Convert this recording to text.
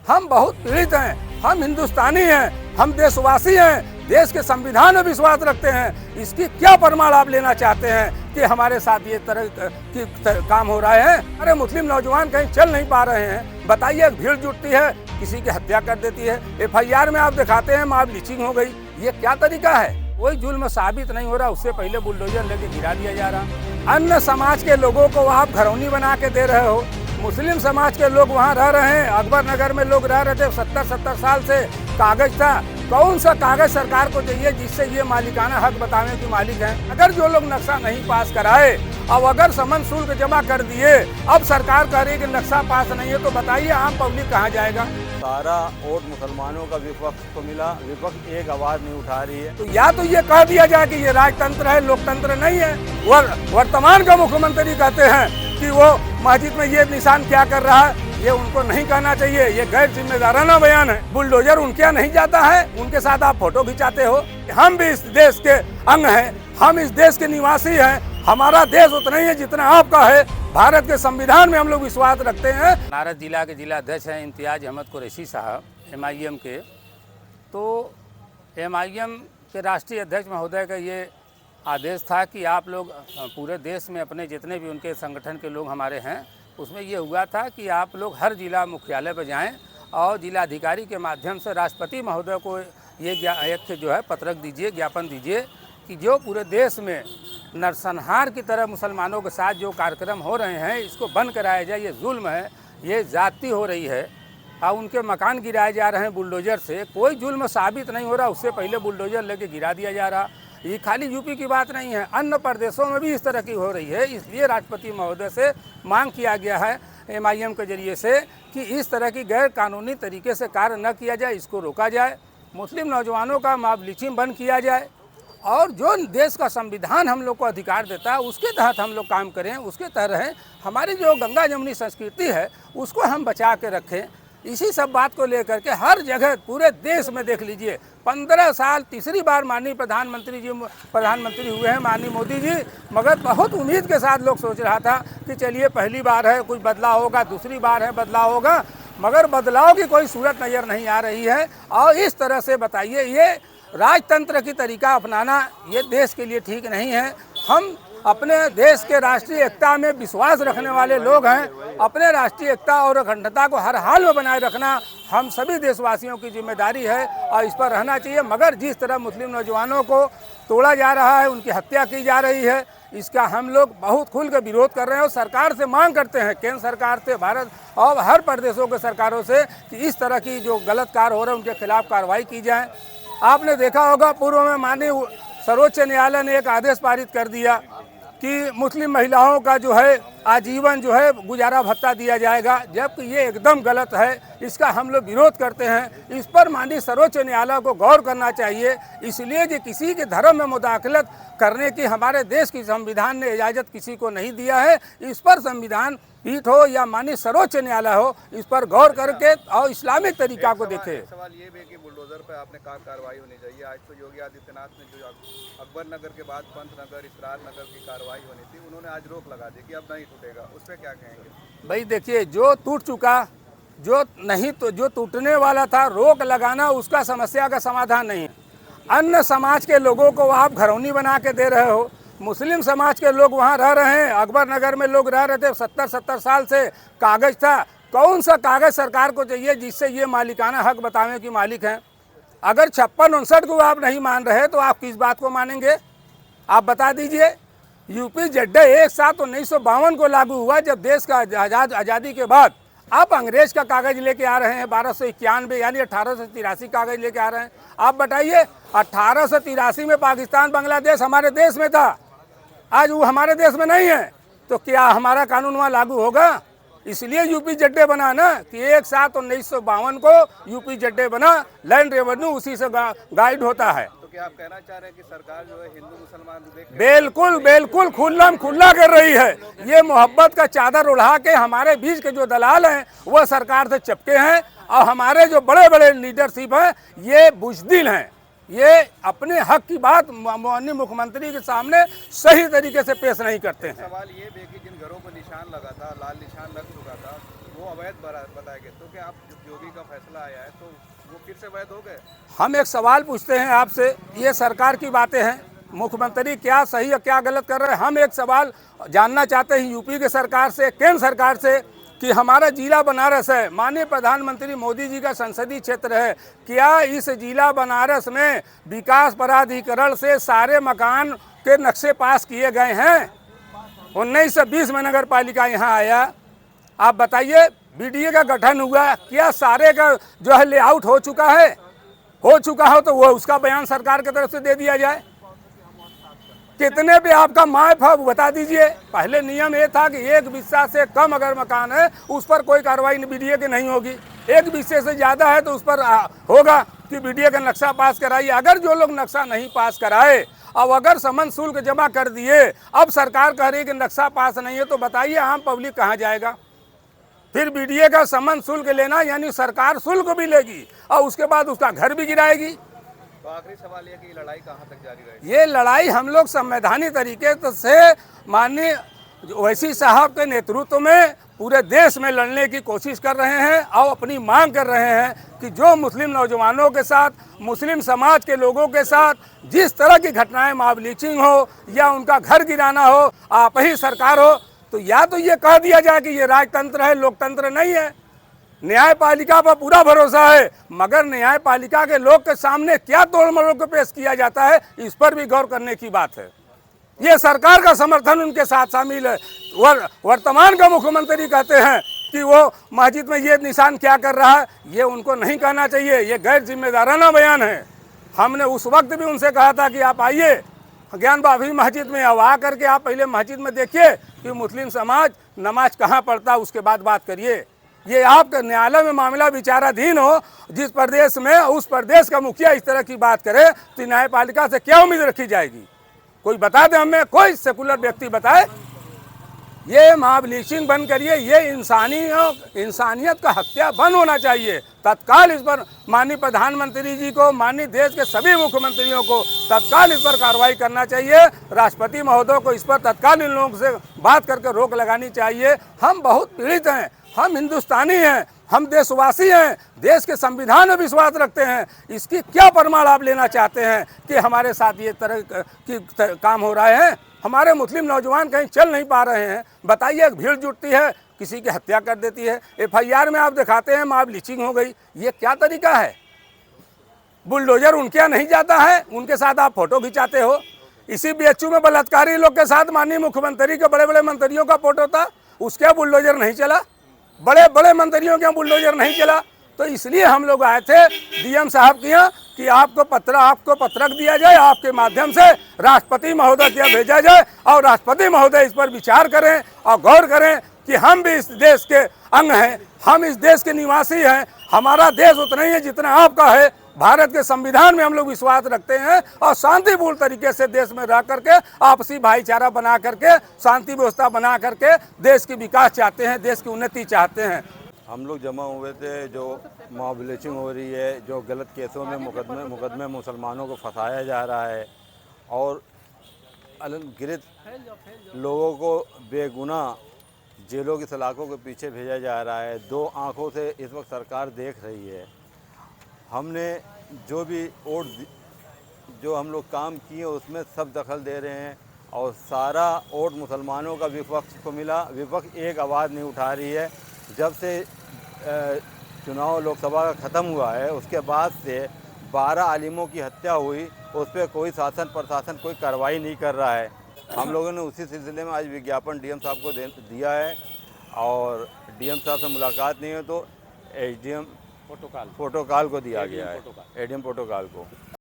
हम बहुत पीड़ित हैं, हम हिंदुस्तानी हैं, हम देशवासी हैं, देश के संविधान में विश्वास रखते हैं। इसकी क्या प्रमाण आप लेना चाहते हैं कि हमारे साथ ये तरह की काम हो रहा है? अरे मुस्लिम नौजवान कहीं चल नहीं पा रहे हैं, बताइए, भीड़ जुटती है, किसी की हत्या कर देती है, FIR में आप दिखाते हैं मॉब लिंचिंग हो गई। ये क्या तरीका है? कोई जुल्म साबित नहीं हो रहा, उससे पहले बुलडोजर लेके गिरा दिया जा रहा। अन्य समाज के लोगों को आप घरौनी बना के दे रहे हो। मुस्लिम समाज के लोग वहाँ रह रहे हैं, अकबर नगर में लोग रह रहे थे 70 साल से, कागज था। कौन सा कागज सरकार को चाहिए जिससे ये मालिकाना हक बताने की मालिक हैं? अगर जो लोग नक्शा नहीं पास कराए, अब अगर समन शुल्क जमा कर दिए, अब सरकार कह रही है कि नक्शा पास नहीं है, तो बताइए आम पब्लिक कहाँ जाएगा? सारा वोट मुसलमानों का विपक्ष को मिला, विपक्ष एक आवाज नहीं उठा रही है। तो या तो ये कह दिया जाए कि ये राजतंत्र है, लोकतंत्र नहीं है। वर्तमान का मुख्यमंत्री कहते हैं कि वो मस्जिद में ये निशान क्या कर रहा है, ये उनको नहीं कहना चाहिए, ये गैर जिम्मेदाराना बयान है। बुलडोजर उनके यहाँ नहीं जाता है, उनके साथ आप फोटो खिंचाते हो। हम भी इस देश के अंग हैं, हम इस देश के निवासी हैं, हमारा देश उतना ही है जितना आपका है। भारत के संविधान में हम लोग विश्वास रखते हैं। नारद जिला के जिला अध्यक्ष हैं इम्तियाज अहमद कुरैशी साहब, MIM के। तो MIM के राष्ट्रीय अध्यक्ष महोदय का ये आदेश था कि आप लोग पूरे देश में अपने जितने भी उनके संगठन के लोग हमारे हैं, उसमें ये हुआ था कि आप लोग हर जिला मुख्यालय पर जाएं और जिलाधिकारी के माध्यम से राष्ट्रपति महोदय को ये एक जो है पत्रक दीजिए, ज्ञापन दीजिए कि जो पूरे देश में नरसंहार की तरह मुसलमानों के साथ जो कार्यक्रम हो रहे हैं, इसको बंद कराया जाए। ये जुल्म है, ये ज़्यादती हो रही है और उनके मकान गिराए जा रहे हैं बुलडोजर से। कोई जुल्म साबित नहीं हो रहा, उससे पहले बुलडोजर लेके गिरा दिया जा रहा। ये खाली यूपी की बात नहीं है, अन्य प्रदेशों में भी इस तरह की हो रही है। इसलिए राष्ट्रपति महोदय से मांग किया गया है MIM के जरिए से कि इस तरह की गैर कानूनी तरीके से कार्य न किया जाए, इसको रोका जाए। मुस्लिम नौजवानों का मॉब लिंचिंग बंद किया जाए और जो देश का संविधान हम लोग को अधिकार देता है उसके तहत हम लोग काम करें, उसके तहत रहें। हमारी जो गंगा जमुनी संस्कृति है उसको हम बचा के रखें। इसी सब बात को लेकर के हर जगह पूरे देश में देख लीजिए, 15 साल तीसरी बार माननीय प्रधानमंत्री हुए हैं माननीय मोदी जी, मगर बहुत उम्मीद के साथ लोग सोच रहा था कि चलिए पहली बार है, कुछ बदलाव होगा, दूसरी बार है बदलाव होगा, मगर बदलाव की कोई सूरत नज़र नहीं आ रही है। और इस तरह से बताइए, ये राजतंत्र की तरीका अपनाना ये देश के लिए ठीक नहीं है। हम अपने देश के राष्ट्रीय एकता में विश्वास रखने वाले लोग हैं। अपने राष्ट्रीय एकता और अखंडता को हर हाल में बनाए रखना हम सभी देशवासियों की जिम्मेदारी है और इस पर रहना चाहिए। मगर जिस तरह मुस्लिम नौजवानों को तोड़ा जा रहा है, उनकी हत्या की जा रही है, इसका हम लोग बहुत खुल कर विरोध कर रहे हैं और सरकार से मांग करते हैं, केंद्र सरकार से, भारत और हर प्रदेशों के सरकारों से, कि इस तरह की जो गलत कार्य हो रहे हैं उनके खिलाफ कार्रवाई की जाए। आपने देखा होगा पूर्व में माननीय सर्वोच्च न्यायालय ने एक आदेश पारित कर दिया कि मुस्लिम महिलाओं का जो है आजीवन जो है गुजारा भत्ता दिया जाएगा, जबकि ये एकदम गलत है। इसका हम लोग विरोध करते हैं। इस पर माननीय सर्वोच्च न्यायालय को गौर करना चाहिए, इसलिए कि किसी के धर्म में मुदाखलत करने की हमारे देश की संविधान ने इजाज़त किसी को नहीं दिया है। इस पर संविधान पीठ हो या माननीय सर्वोच्च न्यायालय हो, इस पर गौर करके और इस्लामिक तरीका को देखे। सवाल ये भी है कि बुलडोजर पर आपने कहा कार्रवाई होनी चाहिए। आज तो योगी आदित्यनाथ ने जो अकबर नगर के बाद पंत नगर, इसरार नगर की कार्रवाई होनी थी, उन्होंने आज रोक लगा दी कि अब नहीं टूटेगा, उस पर क्या कहेंगे? भाई देखिए, जो टूट चुका, जो नहीं तो जो टूटने वाला था, रोक लगाना उसका समस्या का समाधान नहीं है। अन्य समाज के लोगों को आप घरौनी बना के दे रहे हो। मुस्लिम समाज के लोग वहाँ रह रहे हैं, अकबर नगर में लोग रह रहे थे 70 साल से, कागज था। कौन सा कागज सरकार को चाहिए जिससे ये मालिकाना हक बताने की मालिक हैं? अगर 56-59 को आप नहीं मान रहे तो आप किस बात को मानेंगे? आप बता दीजिए। यूपी जड्डे एक साथ 1952 को लागू हुआ, जब देश का आज़ादी के बाद। आप अंग्रेज का कागज लेके आ रहे हैं 1291 यानी 1883 कागज लेके आ रहे हैं। आप बताइए, 1883 में पाकिस्तान बांग्लादेश हमारे देश में था, आज वो हमारे देश में नहीं है, तो क्या हमारा कानून वहाँ लागू होगा? इसलिए यूपी जड्डे बना ना कि एक साथ 1952 को यूपी जड्डे बना, लैंड रेवेन्यू उसी से गाइड होता है। तो क्या आप कहना चाह रहे हैं कि सरकार जो है हिंदू मुसलमान बिल्कुल बिल्कुल खुला कर रही है। ये मोहब्बत का चादर उड़ा के हमारे बीच के जो दलाल हैं वो सरकार से चिपके हैं और हमारे जो बड़े बड़े लीडरशिप हैं ये बुज़दिल हैं। ये अपने हक की बात माननीय मुख्यमंत्री के सामने सही तरीके से पेश नहीं करते हैं। सवाल ये भी कि जिन घरों पर निशान लगा था, लाल निशान लग चुका था, वो अवैध बताया गया, तो क्या आप योगी का फैसला आया है तो वो फिर से वैध हो गए? हम एक सवाल पूछते हैं आपसे, ये सरकार की बातें हैं, मुख्यमंत्री क्या सही और क्या गलत कर रहे हैं। हम एक सवाल जानना चाहते हैं यूपी के सरकार से, केंद्र सरकार से, कि हमारा जिला बनारस है, माननीय प्रधानमंत्री मोदी जी का संसदीय क्षेत्र है, क्या इस जिला बनारस में विकास प्राधिकरण से सारे मकान के नक्शे पास किए गए हैं? 1920 में नगर पालिका यहाँ आया, आप बताइए, बीडीए का गठन हुआ, क्या सारे का जो है लेआउट हो चुका है? हो चुका हो तो वो उसका बयान सरकार की तरफ से दे दिया जाए। कितने पे आपका माफ है बता दीजिए। पहले नियम ये था कि 1 बिस्सा से कम अगर मकान है उस पर कोई कार्रवाई बीडीए की नहीं होगी, 1 बिस्से से ज़्यादा है तो उस पर होगा कि बीडीए का नक्शा पास कराइए। अगर जो लोग नक्शा नहीं पास कराए, अब अगर समन शुल्क जमा कर दिए, अब सरकार कह रही है कि नक्शा पास नहीं है, तो बताइए आम पब्लिक कहाँ जाएगा? फिर बीडीए का समन शुल्क लेना यानी सरकार शुल्क भी लेगी और उसके बाद उसका घर भी गिराएगी। तो आखिरी सवाल ये कि लड़ाई कहाँ तक जारी रहेगी? ये लड़ाई हम लोग संवैधानिक तरीके से माननीय ओवैसी साहब के नेतृत्व में पूरे देश में लड़ने की कोशिश कर रहे हैं और अपनी मांग कर रहे हैं कि जो मुस्लिम नौजवानों के साथ, मुस्लिम समाज के लोगों के साथ जिस तरह की घटनाएं, मॉब लिंचिंग हो या उनका घर गिराना हो, आप ही सरकार हो, तो या तो ये कह दिया जाए कि ये राजतंत्र है, लोकतंत्र नहीं है। न्यायपालिका पर पूरा भरोसा है, मगर न्यायपालिका के लोग के सामने क्या तोड़ मरोड़ को पेश किया जाता है, इस पर भी गौर करने की बात है। ये सरकार का समर्थन उनके साथ शामिल है। वर्तमान का मुख्यमंत्री कहते हैं कि वो मस्जिद में ये निशान क्या कर रहा है, ये उनको नहीं कहना चाहिए, ये गैर जिम्मेदाराना बयान है। हमने उस वक्त भी उनसे कहा था कि आप आइए ज्ञान बाबी मस्जिद में, अब आ करके आप पहले मस्जिद में देखिए कि मुस्लिम समाज नमाज कहाँ पढ़ता, उसके बाद बात करिए। ये आपके न्यायालय में मामला विचाराधीन हो, जिस प्रदेश में उस प्रदेश का मुखिया इस तरह की बात करे तो न्यायपालिका से क्या उम्मीद रखी जाएगी? कोई बता दे हमें, कोई सेकुलर व्यक्ति बताए। ये मॉब लिंचिंग बंद करिए, ये इंसानियत का हत्या बंद होना चाहिए। तत्काल इस पर माननीय प्रधानमंत्री जी को, माननीय देश के सभी मुख्यमंत्रियों को तत्काल इस पर कार्रवाई करना चाहिए। राष्ट्रपति महोदय को इस पर तत्काल इन लोगों से बात करके रोक लगानी चाहिए। हम बहुत पीड़ित हैं, हम हिंदुस्तानी हैं, हम देशवासी हैं, देश के संविधान में विश्वास रखते हैं। इसकी क्या प्रमाण आप लेना चाहते हैं कि हमारे साथ ये तरह की काम हो रहे हैं? हमारे मुस्लिम नौजवान कहीं चल नहीं पा रहे हैं, बताइए, भीड़ जुटती है, किसी की हत्या कर देती है, FIR में आप दिखाते हैं मॉब लिंचिंग हो गई। ये क्या तरीका है? बुलडोजर उनके यहाँ नहीं जाता है, उनके साथ आप फोटो खिंचाते हो। इसी BHU में बलात्कारी लोग के साथ माननीय मुख्यमंत्री के बड़े बड़े मंत्रियों का फोटो था, उसके बुलडोजर नहीं चला, बड़े बड़े मंत्रियों के बुलडोजर नहीं चला। तो इसलिए हम लोग आए थे DM साहब के यहाँ कि आपको पत्रक दिया जाए, आपके माध्यम से राष्ट्रपति महोदय के यहाँ भेजा जाए और राष्ट्रपति महोदय इस पर विचार करें और गौर करें कि हम भी इस देश के अंग हैं, हम इस देश के निवासी हैं। हमारा देश उतना ही है जितना आपका है। भारत के संविधान में हम लोग विश्वास रखते हैं और शांतिपूर्ण तरीके से देश में रह करके आपसी भाईचारा बना करके, शांति व्यवस्था बना करके देश की विकास चाहते हैं, देश की उन्नति चाहते हैं। हम लोग जमा हुए थे, जो मॉब लिंचिंग हो रही है, जो गलत केसों में मुकदमे मुसलमानों को फंसाया जा रहा है और अनगिनत लोगों को बेगुनाह जेलों की सलाखों के पीछे भेजा जा रहा है। 2 आंखों से इस वक्त सरकार देख रही है। हमने जो भी जो हम लोग काम किए उसमें सब दखल दे रहे हैं और सारा वोट मुसलमानों का विपक्ष को मिला। विपक्ष एक आवाज़ नहीं उठा रही है। जब से चुनाव लोकसभा का ख़त्म हुआ है उसके बाद से 12 आलिमों की हत्या हुई, उस पर कोई शासन प्रशासन कोई कार्रवाई नहीं कर रहा है। हम लोगों ने उसी सिलसिले में आज विज्ञापन DM साहब को दिया है और DM साहब से मुलाकात नहीं है तो ADM प्रोटोकॉल को दिया गया है, ADM प्रोटोकॉल को।